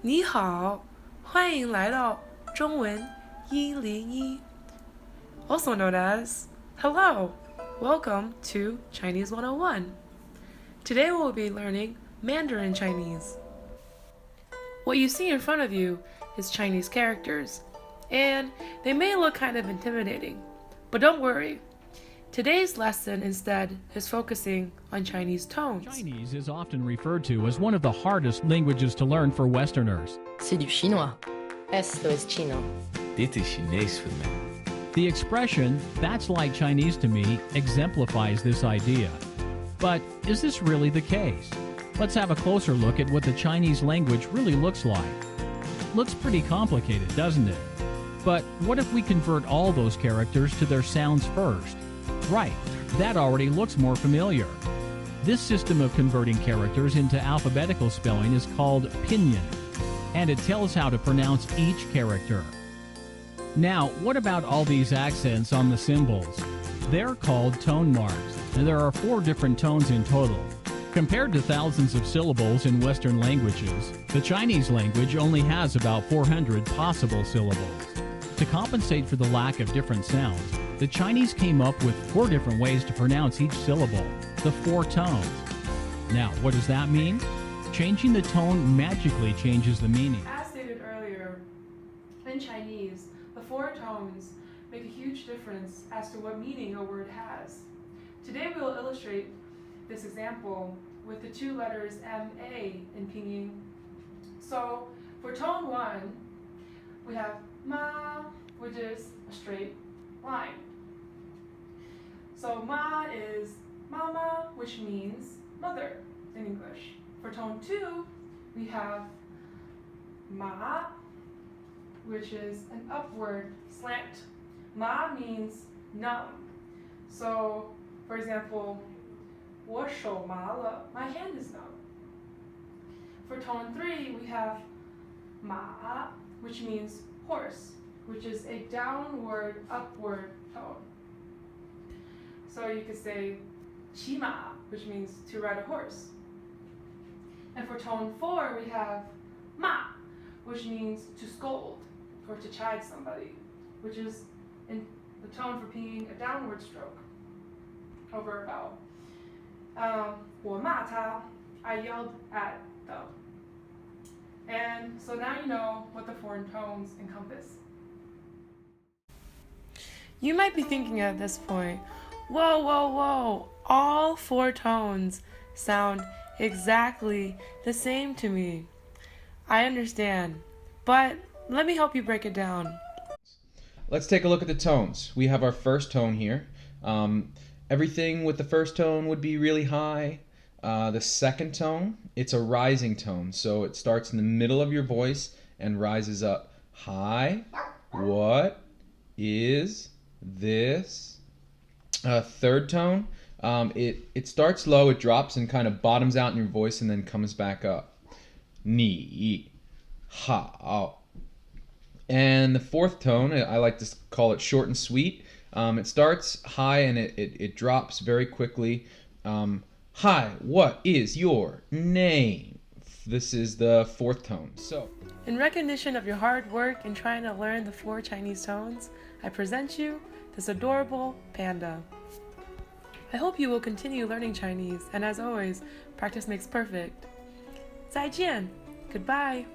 你好，欢迎来到中文101, also known as Hello, welcome to Chinese 101. Today we'll be learning Mandarin Chinese. What you see in front of you is Chinese characters, and they may look kind of intimidating, but don't worry. Today's lesson instead is focusing on Chinese tones. Chinese is often referred to as one of the hardest languages to learn for Westerners. C'est du chinois. Esto es chino. Dit is Chinees voor mij. The expression, "that's like Chinese to me," exemplifies this idea. But is this really the case? Let's have a closer look at what the Chinese language really looks like. Looks pretty complicated, doesn't it? But what if we convert all those characters to their sounds first? Right, that already looks more familiar. This system of converting characters into alphabetical spelling is called pinyin, and it tells how to pronounce each character. Now, what about all these accents on the symbols? They're called tone marks, and there are 4 different tones in total. Compared to thousands of syllables in Western languages, the Chinese language only has about 400 possible syllables. To compensate for the lack of different sounds, the Chinese came up with 4 different ways to pronounce each syllable, the 4 tones. Now, what does that mean? Changing the tone magically changes the meaning. As stated earlier, in Chinese, the 4 tones make a huge difference as to what meaning a word has. Today we will illustrate this example with the 2 letters M-A in Pinyin. So for tone 1, we have ma, which is a straight line. So ma is mama, which means mother in English. For tone 2, we have ma, which is an upward slant. Ma means numb. So, for example, 我手麻了, my hand is numb. For tone 3, we have ma, which means horse, which is a downward, upward tone. So you could say 骑马, which means to ride a horse. And for tone 4, we have 骂, which means to scold or to chide somebody, which is in the tone for being a downward stroke over a vowel. 我骂他, I yelled at them. And so now you know what the 4 tones encompass. You might be thinking at this point, whoa, all 4 tones sound exactly the same to me. I understand, but let me help you break it down. Let's take a look at the tones. We have our first tone here. Everything with the first tone would be really high. The second tone, it's a rising tone, so it starts in the middle of your voice and rises up. Hi, what is this? Third tone, it starts low, it drops and kind of bottoms out in your voice and then comes back up. Ni, hao. And the fourth tone, I like to call it short and sweet. It starts high and it drops very quickly. Hi, what is your name? This is the 4th tone. So, in recognition of your hard work in trying to learn the 4 Chinese tones, I present you this adorable panda. I hope you will continue learning Chinese, and as always, practice makes perfect. 再见, goodbye.